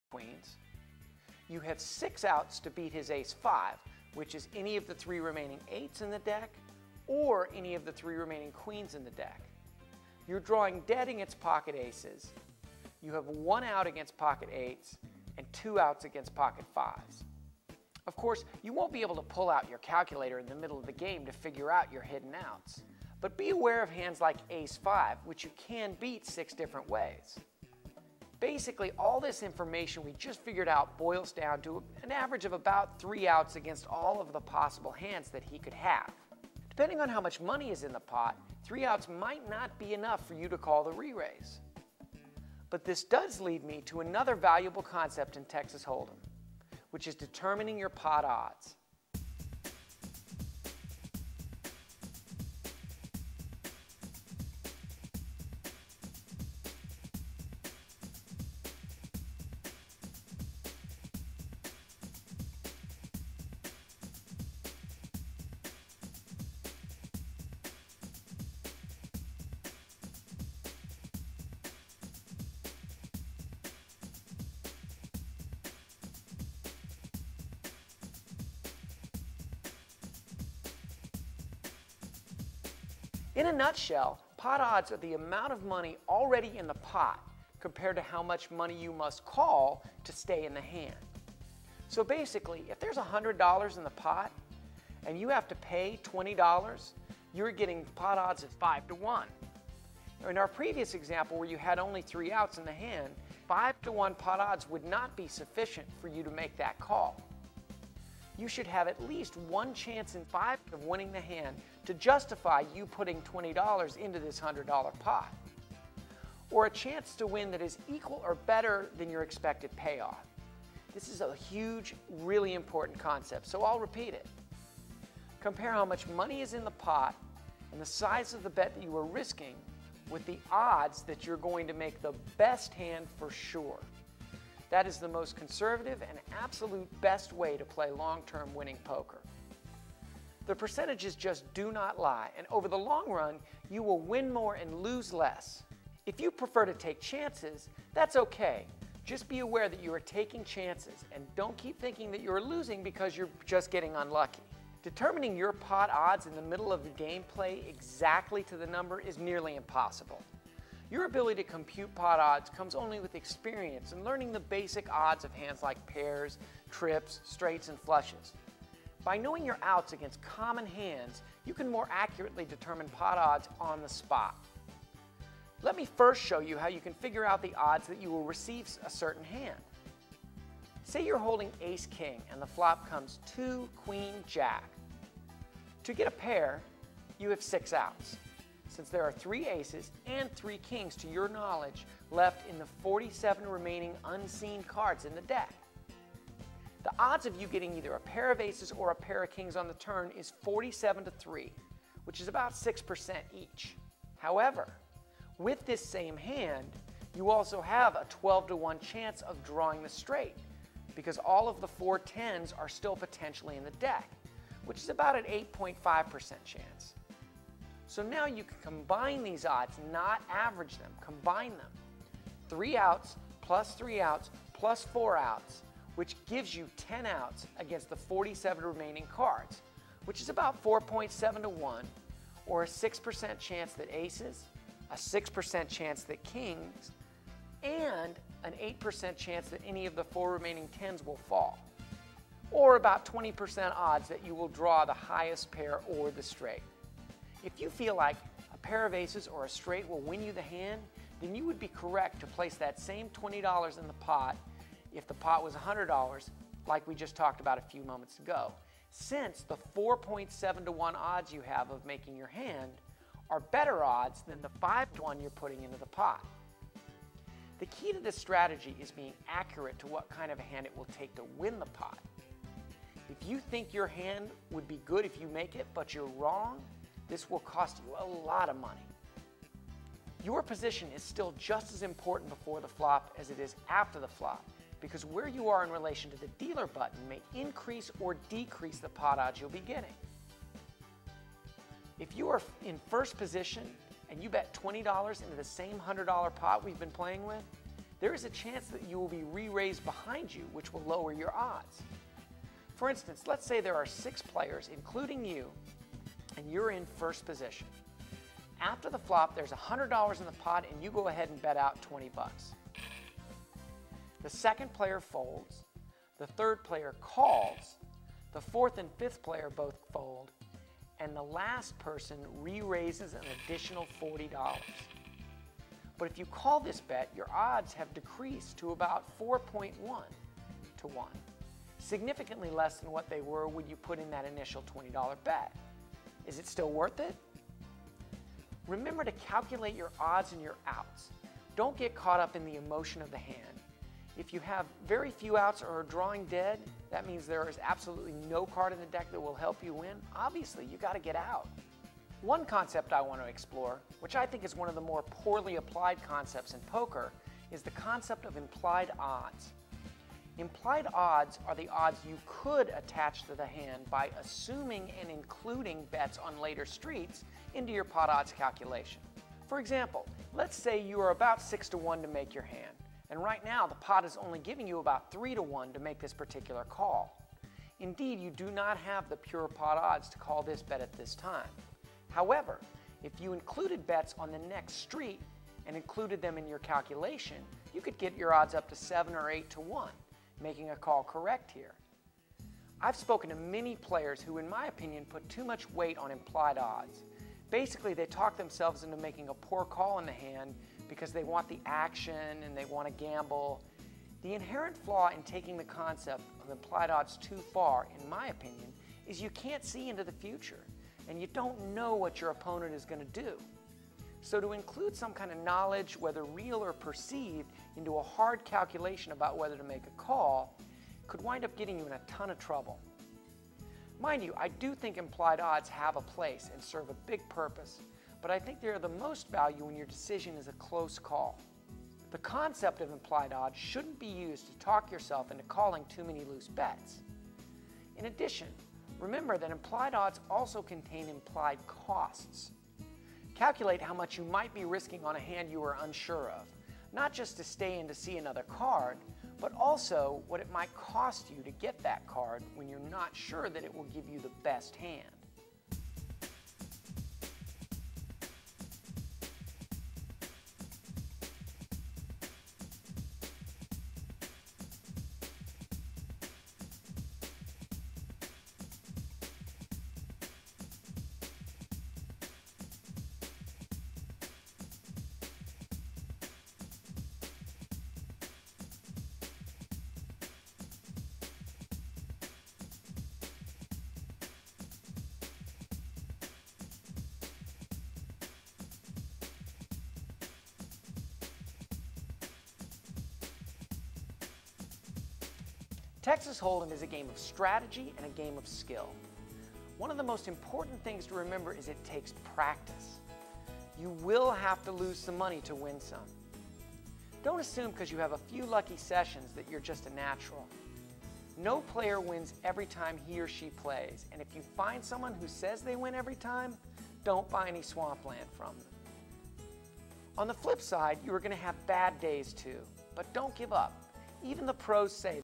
queens. You have 6 outs to beat his ace-5, which is any of the 3 remaining 8s in the deck, or any of the 3 remaining queens in the deck. You're drawing dead against pocket aces. You have 1 out against pocket 8s, and 2 outs against pocket 5s. Of course, you won't be able to pull out your calculator in the middle of the game to figure out your hidden outs. But be aware of hands like ace-5, which you can beat 6 different ways. Basically, all this information we just figured out boils down to an average of about 3 outs against all of the possible hands that he could have. Depending on how much money is in the pot, 3 outs might not be enough for you to call the re-raise. But this does lead me to another valuable concept in Texas Hold'em, which is determining your pot odds. In a nutshell, pot odds are the amount of money already in the pot compared to how much money you must call to stay in the hand. So basically, if there's $100 in the pot and you have to pay $20, you're getting pot odds at 5 to 1. In our previous example where you had only 3 outs in the hand, 5 to 1 pot odds would not be sufficient for you to make that call. You should have at least 1 chance in 5 of winning the hand to justify you putting $20 into this $100 pot, or a chance to win that is equal or better than your expected payoff. This is a huge, really important concept, so I'll repeat it. Compare how much money is in the pot and the size of the bet that you are risking with the odds that you're going to make the best hand for sure. That is the most conservative and absolute best way to play long-term winning poker. The percentages just do not lie, and over the long run, you will win more and lose less. If you prefer to take chances, that's okay. Just be aware that you are taking chances, and don't keep thinking that you're losing because you're just getting unlucky. Determining your pot odds in the middle of the gameplay exactly to the number is nearly impossible. Your ability to compute pot odds comes only with experience and learning the basic odds of hands like pairs, trips, straights, and flushes. By knowing your outs against common hands, you can more accurately determine pot odds on the spot. Let me first show you how you can figure out the odds that you will receive a certain hand. Say you're holding ace-king and the flop comes 2, queen, jack. To get a pair, you have 6 outs, since there are 3 aces and 3 kings to your knowledge left in the 47 remaining unseen cards in the deck. The odds of you getting either a pair of aces or a pair of kings on the turn is 47 to 3, which is about 6% each. However, with this same hand, you also have a 12 to 1 chance of drawing the straight, because all of the 4 10s are still potentially in the deck, which is about an 8.5% chance. So now you can combine these odds, not average them, combine them. 3 outs plus 3 outs plus 4 outs, which gives you 10 outs against the 47 remaining cards, which is about 4.7 to 1, or a 6% chance that aces, a 6% chance that kings, and an 8% chance that any of the 4 remaining 10s will fall, or about 20% odds that you will draw the highest pair or the straight. If you feel like a pair of aces or a straight will win you the hand, then you would be correct to place that same $20 in the pot if the pot was $100, like we just talked about a few moments ago, since the 4.7 to 1 odds you have of making your hand are better odds than the 5 to 1 you're putting into the pot. The key to this strategy is being accurate to what kind of a hand it will take to win the pot. If you think your hand would be good if you make it, but you're wrong, this will cost you a lot of money. Your position is still just as important before the flop as it is after the flop, because where you are in relation to the dealer button may increase or decrease the pot odds you'll be getting. If you are in first position and you bet $20 into the same $100 pot we've been playing with, there is a chance that you will be re-raised behind you, which will lower your odds. For instance, let's say there are 6 players, including you, and you're in first position. After the flop, there's $100 in the pot, and you go ahead and bet out 20 bucks. The second player folds, the third player calls, the fourth and fifth player both fold, and the last person re-raises an additional $40. But if you call this bet, your odds have decreased to about 4.1 to 1, significantly less than what they were when you put in that initial $20 bet. Is it still worth it? Remember to calculate your odds and your outs. Don't get caught up in the emotion of the hand. If you have very few outs or are drawing dead, that means there is absolutely no card in the deck that will help you win. Obviously, you got to get out. One concept I want to explore, which I think is one of the more poorly applied concepts in poker, is the concept of implied odds. Implied odds are the odds you could attach to the hand by assuming and including bets on later streets into your pot odds calculation. For example, let's say you are about 6 to 1 to make your hand, and right now the pot is only giving you about 3 to 1 to make this particular call. Indeed, you do not have the pure pot odds to call this bet at this time. However, if you included bets on the next street and included them in your calculation, you could get your odds up to 7 or 8 to 1, making a call correct here. I've spoken to many players who, in my opinion, put too much weight on implied odds. Basically, they talk themselves into making a poor call in the hand because they want the action and they want to gamble. The inherent flaw in taking the concept of implied odds too far, in my opinion, is you can't see into the future and you don't know what your opponent is going to do. So to include some kind of knowledge, whether real or perceived, into a hard calculation about whether to make a call could wind up getting you in a ton of trouble. Mind you, I do think implied odds have a place and serve a big purpose, but I think they are the most value when your decision is a close call. The concept of implied odds shouldn't be used to talk yourself into calling too many loose bets. In addition, remember that implied odds also contain implied costs. Calculate how much you might be risking on a hand you are unsure of, not just to stay in to see another card, but also what it might cost you to get that card when you're not sure that it will give you the best hand. Texas Hold'em is a game of strategy and a game of skill. One of the most important things to remember is it takes practice. You will have to lose some money to win some. Don't assume because you have a few lucky sessions that you're just a natural. No player wins every time he or she plays, and if you find someone who says they win every time, don't buy any swampland from them. On the flip side, you are going to have bad days too, but don't give up. Even the pros say